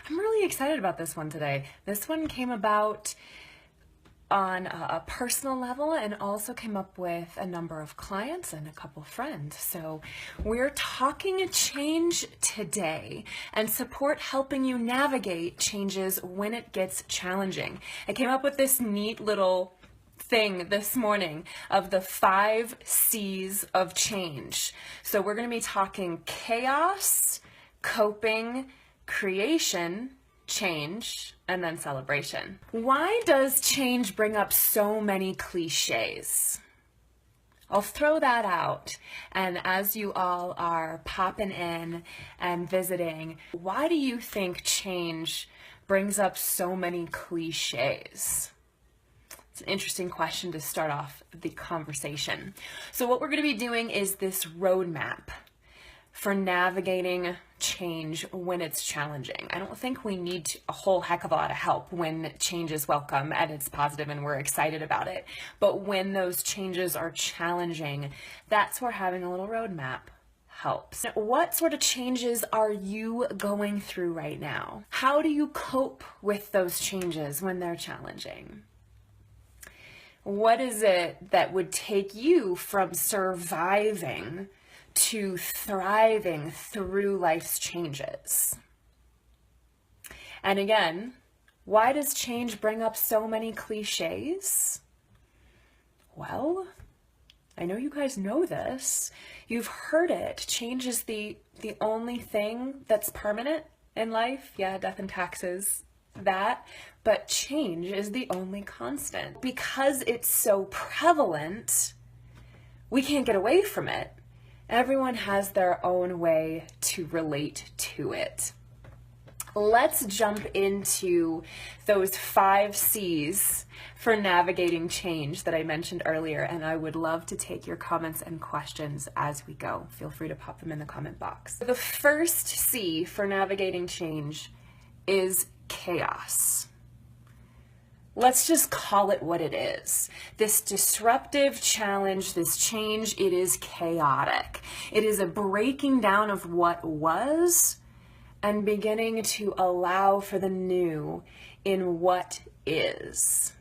I'm really excited about this one today. This one came about on a personal level and also came up with a number of clients and a couple friends. So we're talking change today and support helping you navigate changes when it gets challenging. I came up with this neat little thing this morning of the 5 C's of change. So we're going to be talking chaos, coping, creation, change, and then celebration. Why does change bring up so many cliches? I'll throw that out. And as you all are popping in and visiting, why do you think change brings up so many cliches? It's an interesting question to start off the conversation. So what we're going to be doing is this roadmap for navigating change when it's challenging. I don't think we need a whole heck of a lot of help when change is welcome and it's positive and we're excited about it. But when those changes are challenging, that's where having a little roadmap helps. Now, what sort of changes are you going through right now? How do you cope with those changes when they're challenging? What is it that would take you from surviving to thriving through life's changes? And again, why does change bring up so many cliches? Well, I know you guys know this. You've heard it. Change is the only thing that's permanent in life. Yeah, death and taxes, that. But change is the only constant. Because it's so prevalent, we can't get away from it. Everyone has their own way to relate to it. Let's jump into those 5 C's for navigating change that I mentioned earlier, and I would love to take your comments and questions as we go. Feel free to pop them in the comment box. The first C for navigating change is chaos. Let's just call it what it is. This disruptive challenge, this change, it is chaotic. It is a breaking down of what was and beginning to allow for the new in what is.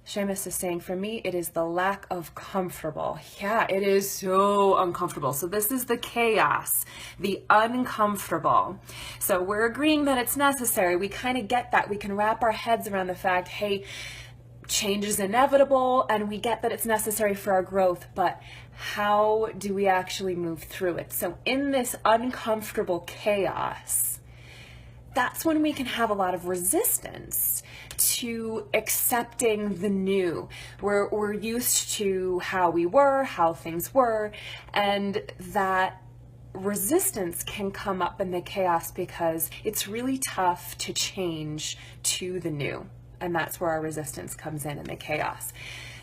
Seamus is saying, for me, it is the lack of comfortable. Yeah, it is so uncomfortable. So this is the chaos, the uncomfortable. So we're agreeing that it's necessary. We kind of get that. We can wrap our heads around the fact, hey, change is inevitable and we get that it's necessary for our growth, but how do we actually move through it? So in this uncomfortable chaos, that's when we can have a lot of resistance to accepting the new. We're used to how we were, how things were, and that resistance can come up in the chaos because it's really tough to change to the new. And that's where our resistance comes in the chaos.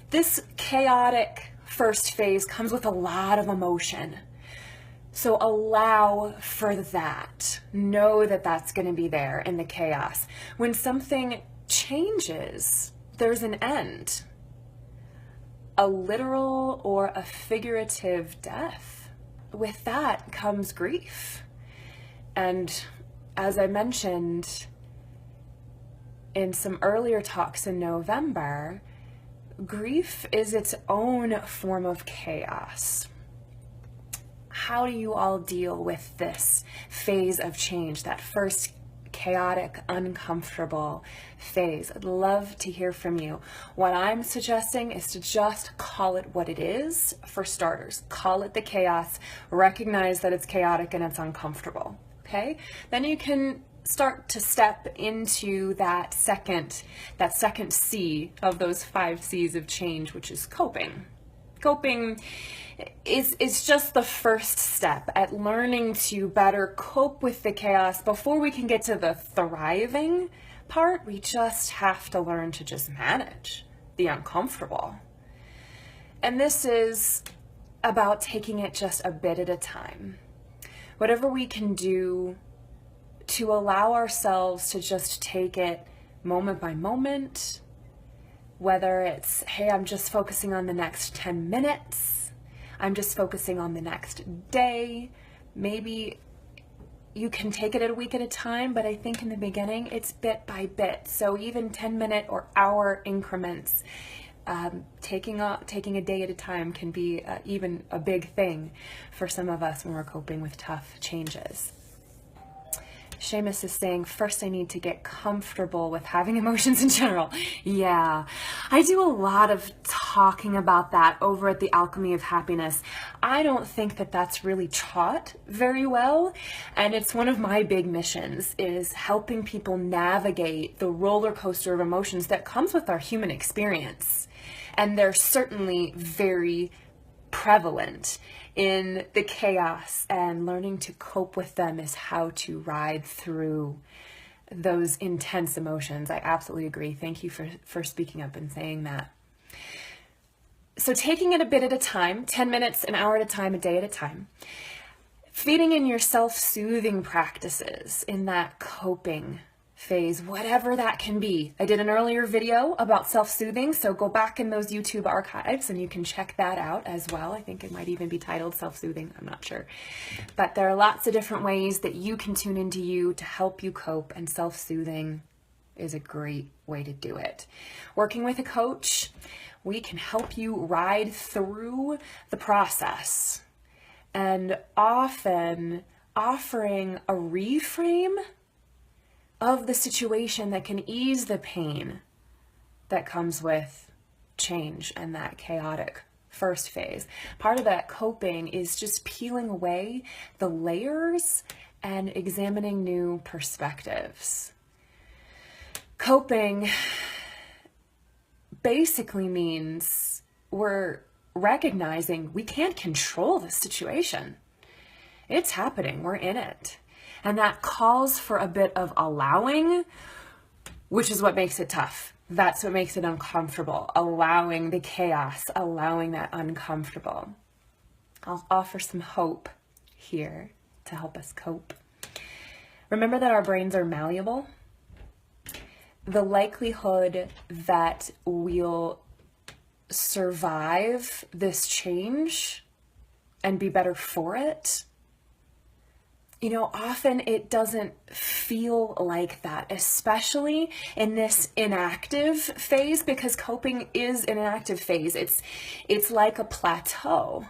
This chaotic first phase comes with a lot of emotion. So allow for that. Know that that's going to be there in the chaos. When something changes, there's an end. A literal or a figurative death. With that comes grief. And as I mentioned in some earlier talks in November, grief is its own form of chaos. How do you all deal with this phase of change, that first chaotic, uncomfortable phase? I'd love to hear from you. What I'm suggesting is to just call it what it is for starters. Call it the chaos, recognize that it's chaotic and it's uncomfortable, okay? Then you can start to step into that second C of those 5 C's of change, which is coping. Coping is just the first step at learning to better cope with the chaos. Before we can get to the thriving part, we just have to learn to just manage the uncomfortable. And this is about taking it just a bit at a time. Whatever we can do to allow ourselves to just take it moment by moment, whether it's, hey, I'm just focusing on the next 10 minutes, I'm just focusing on the next day, maybe you can take it a week at a time, but I think in the beginning it's bit by bit. So even 10-minute or hour increments, taking a day at a time can be even a big thing for some of us when we're coping with tough changes. Seamus is saying, first I need to get comfortable with having emotions in general. Yeah, I do a lot of talking about that over at the Alchemy of Happiness. I don't think that that's really taught very well, and it's one of my big missions, is helping people navigate the roller coaster of emotions that comes with our human experience. And they're certainly very prevalent in the chaos, and learning to cope with them is how to ride through those intense emotions. I absolutely agree. Thank you for speaking up and saying that. So taking it a bit at a time, 10 minutes, an hour at a time, a day at a time, feeding in your self-soothing practices in that coping phase, whatever that can be. I did an earlier video about self-soothing, so go back in those YouTube archives and you can check that out as well. I think it might even be titled self-soothing, I'm not sure. But there are lots of different ways that you can tune into you to help you cope, and self-soothing is a great way to do it. Working with a coach, we can help you ride through the process, and often offering a reframe of the situation that can ease the pain that comes with change and that chaotic first phase. Part of that coping is just peeling away the layers and examining new perspectives. Coping basically means we're recognizing we can't control the situation. It's happening, we're in it. And that calls for a bit of allowing, which is what makes it tough. That's what makes it uncomfortable. Allowing the chaos, allowing that uncomfortable. I'll offer some hope here to help us cope. Remember that our brains are malleable. The likelihood that we'll survive this change and be better for it, often it doesn't feel like that, especially in this inactive phase, because coping is an inactive phase. It's like a plateau.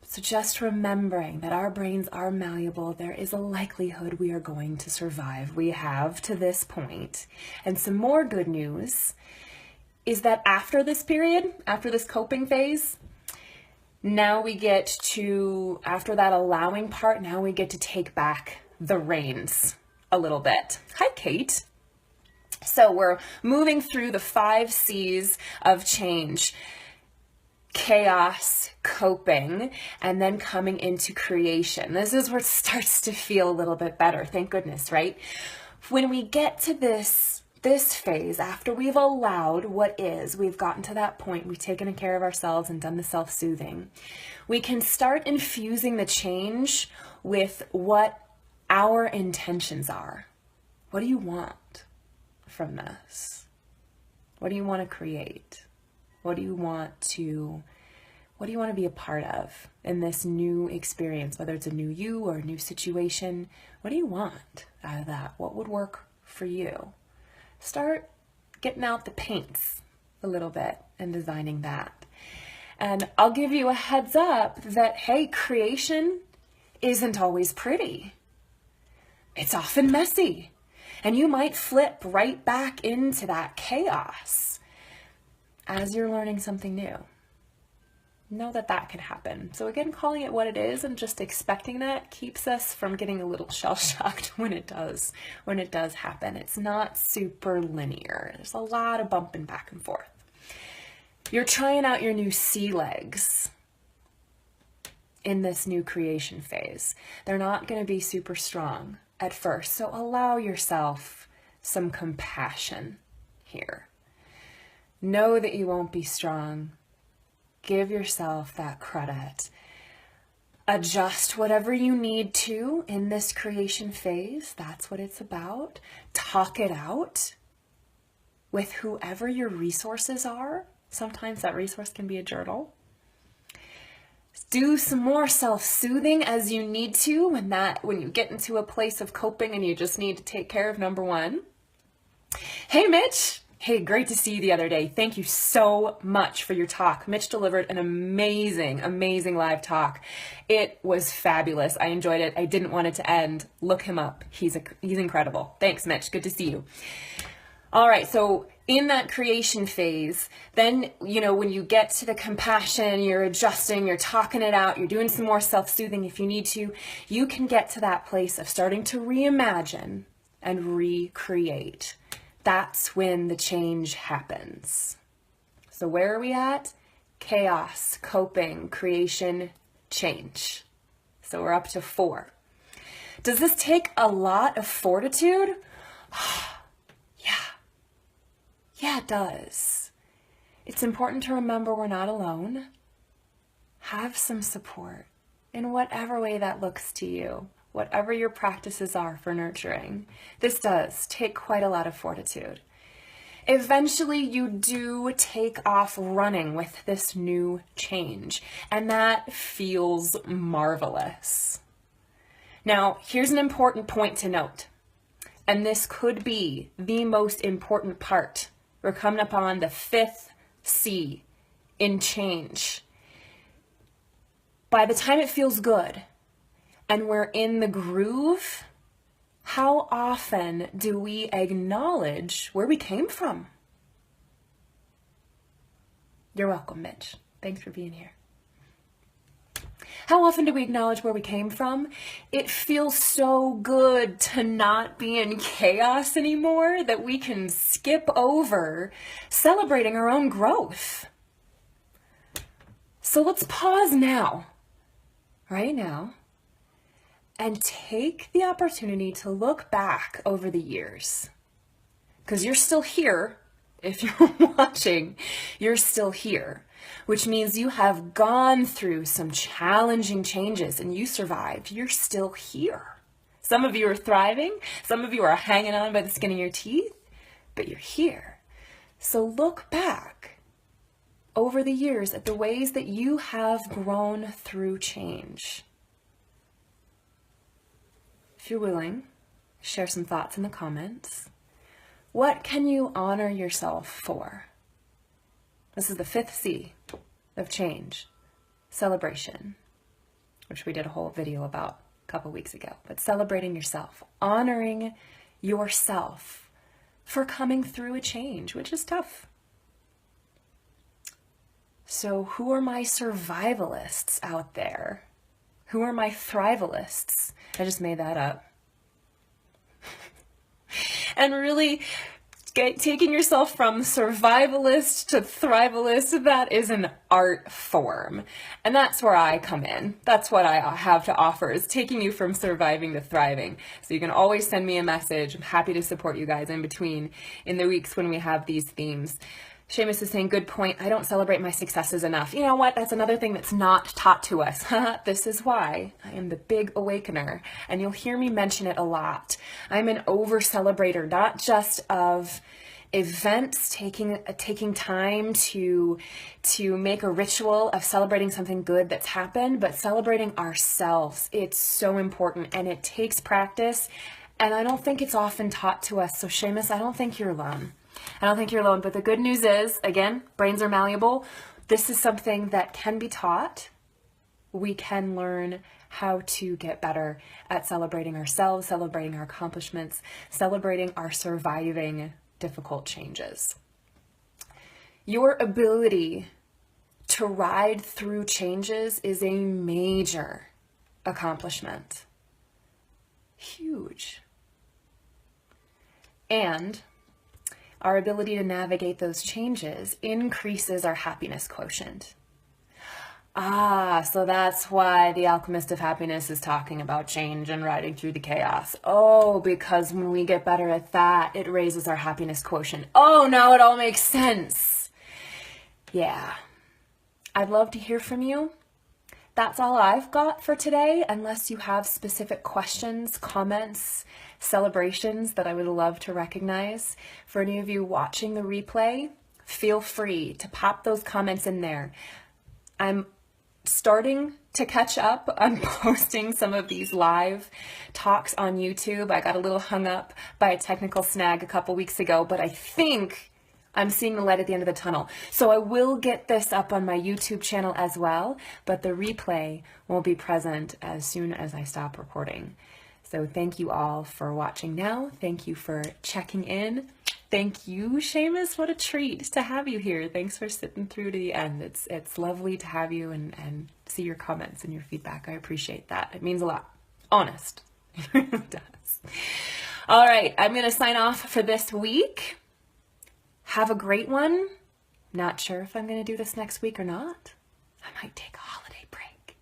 So just remembering that our brains are malleable, there is a likelihood we are going to survive. We have to this point. And some more good news is that after this period, after this coping phase, now we get to, after that allowing part, now we get to take back the reins a little bit. Hi, Kate. So we're moving through the 5 C's of change: chaos, coping, and then coming into creation. This is where it starts to feel a little bit better. Thank goodness, right? When we get to this phase, after we've allowed what is, we've gotten to that point, we've taken care of ourselves and done the self-soothing, we can start infusing the change with what our intentions are. What do you want from this? What do you want to create? What do you want to be a part of in this new experience, whether it's a new you or a new situation? What do you want out of that? What would work for you? Start getting out the paints a little bit and designing that. And I'll give you a heads up that, hey, creation isn't always pretty. It's often messy. And you might flip right back into that chaos as you're learning something new. Know that that can happen. So again, calling it what it is and just expecting that keeps us from getting a little shell-shocked when it does happen. It's not super linear. There's a lot of bumping back and forth. You're trying out your new sea legs in this new creation phase. They're not going to be super strong at first, so allow yourself some compassion here. Know that you won't be strong. Give yourself that credit. Adjust whatever you need to in this creation phase. That's what it's about. Talk it out with whoever your resources are. Sometimes that resource can be a journal. Do some more self-soothing as you need to when you get into a place of coping and you just need to take care of number one. Hey, Mitch. Hey, great to see you the other day. Thank you so much for your talk. Mitch delivered an amazing, amazing live talk. It was fabulous. I enjoyed it. I didn't want it to end. Look him up. He's incredible. Thanks, Mitch. Good to see you. All right, so in that creation phase, then, when you get to the compassion, you're adjusting, you're talking it out, you're doing some more self-soothing if you need to, you can get to that place of starting to reimagine and recreate. That's when the change happens. So where are we at? Chaos, coping, creation, change. So we're up to 4. Does this take a lot of fortitude? Yeah, it does. It's important to remember we're not alone. Have some support in whatever way that looks to you, whatever your practices are for nurturing. This does take quite a lot of fortitude. Eventually, you do take off running with this new change, and that feels marvelous. Now, here's an important point to note, and this could be the most important part. We're coming up on the 5th C in change. By the time it feels good and we're in the groove, how often do we acknowledge where we came from? You're welcome, Mitch. Thanks for being here. How often do we acknowledge where we came from? It feels so good to not be in chaos anymore that we can skip over celebrating our own growth. So let's pause now, right now, and take the opportunity to look back over the years. Because you're still here. If you're watching, you're still here, which means you have gone through some challenging changes and you survived. You're still here. Some of you are thriving. Some of you are hanging on by the skin of your teeth, but you're here. So look back over the years at the ways that you have grown through change. If you're willing, share some thoughts in the comments. What can you honor yourself for? This is the 5th C of change, celebration, which we did a whole video about a couple weeks ago. But celebrating yourself, honoring yourself for coming through a change, which is tough. So who are my survivalists out there? Who are my thrivalists? I just made that up. And really taking yourself from survivalist to thrivalist, that is an art form. And that's where I come in. That's what I have to offer, is taking you from surviving to thriving. So you can always send me a message. I'm happy to support you guys in between in the weeks when we have these themes. Seamus is saying, good point. I don't celebrate my successes enough. You know what? That's another thing that's not taught to us. This is why I am the big awakener. And you'll hear me mention it a lot. I'm an over-celebrator, not just of events, taking time to make a ritual of celebrating something good that's happened, but celebrating ourselves. It's so important, and it takes practice. And I don't think it's often taught to us. So Seamus, I don't think you're alone. I don't think you're alone, but the good news is, again, brains are malleable. This is something that can be taught. We can learn how to get better at celebrating ourselves, celebrating our accomplishments, celebrating our surviving difficult changes. Your ability to ride through changes is a major accomplishment. Huge. And our ability to navigate those changes increases our happiness quotient. So that's why the Alchemist of Happiness is talking about change and riding through the chaos. Oh, because when we get better at that, it raises our happiness quotient. Oh, now it all makes sense. Yeah. I'd love to hear from you. That's all I've got for today, unless you have specific questions, comments, celebrations that I would love to recognize. For any of you watching the replay, feel free to pop those comments in there. I'm starting to catch up on posting some of these live talks on YouTube. I got a little hung up by a technical snag a couple weeks ago, but I think I'm seeing the light at the end of the tunnel. So I will get this up on my YouTube channel as well, but the replay will be present as soon as I stop recording. So thank you all for watching now. Thank you for checking in. Thank you, Seamus. What a treat to have you here. Thanks for sitting through to the end. It's lovely to have you and see your comments and your feedback. I appreciate that. It means a lot. Honest. It really does. All right, I'm going to sign off for this week. Have a great one. Not sure if I'm going to do this next week or not. I might take a holiday break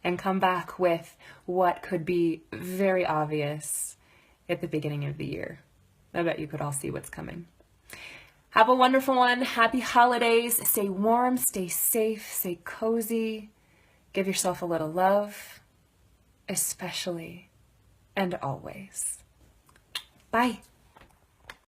and come back with what could be very obvious at the beginning of the year. I bet you could all see what's coming. Have a wonderful one. Happy holidays. Stay warm, stay safe, stay cozy. Give yourself a little love, especially and always. Bye.